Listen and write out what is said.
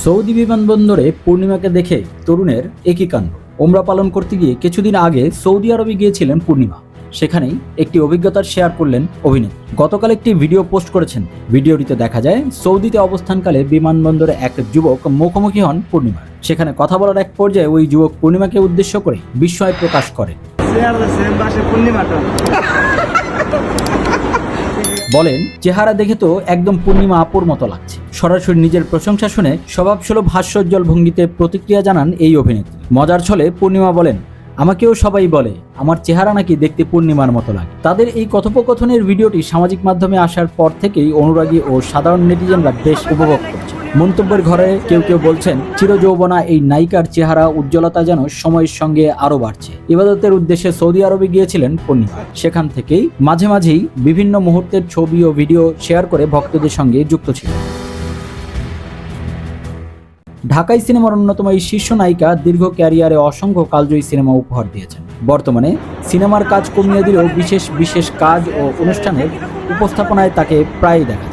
Saudi বিমানবন্দরে পূর্ণিমাকে দেখে তরুণের একই কাণ্ড। ওমরা পালন করতে গিয়ে কিছুদিন আগে সৌদি আরবে গিয়েছিলেন পূর্ণিমা। সেখানেই একটি অভিজ্ঞতার শেয়ার করলেন অভিনেত্রী। গতকাল একটি ভিডিও পোস্ট করেছেন। ভিডিওটিতে দেখা যায় সৌদিতে অবস্থানকালে বিমানবন্দরে এক যুবক মুখোমুখি হন পূর্ণিমার। সেখানে কথা বলার এক পর্যায়ে ওই যুবক পূর্ণিমাকে উদ্দেশ্য করে বিস্ময় প্রকাশ করে। বলেন, চেহারা দেখে তো একদম পূর্ণিমা আপুর মতো লাগছে। সরাসরি নিজের প্রশংসা শুনে স্বভাবসুলভ হাস্যোজ্জ্বল ভঙ্গিতে প্রতিক্রিয়া জানান এই অভিনেত্রী। মজার ছলে পূর্ণিমা বলেন, আমাকেও সবাই বলে আমার চেহারা নাকি দেখতে পূর্ণিমার মতো লাগে। তাদের এই কথোপকথনের ভিডিওটি সামাজিক মাধ্যমে আসার পর থেকেই অনুরাগী ও সাধারণ নেটিজেনরা বেশ উপভোগ করছে। মন্তব্যের ঘরে কেউ কেউ বলছেন, চিরযৌবনা এই নায়িকার চেহারা উজ্জ্বলতা যেন সময়ের সঙ্গে আরো বাড়ছে। ইবাদতের উদ্দেশ্যে সৌদি আরবে গিয়েছিলেন পূর্ণিমা। সেখান থেকেই মাঝে মাঝেই বিভিন্ন মুহূর্তের ছবি ও ভিডিও শেয়ার করে ভক্তদের সঙ্গে যুক্ত ছিল। ঢাকাই সিনেমার অন্যতম এই শীর্ষ নায়িকা দীর্ঘ ক্যারিয়ারে অসংখ্য কালজয়ী সিনেমা উপহার দিয়েছেন। বর্তমানে সিনেমার কাজ কমিয়ে দিলেও বিশেষ কাজ ও অনুষ্ঠানের উপস্থাপনায় তাকে প্রায়ই দেখা যায়।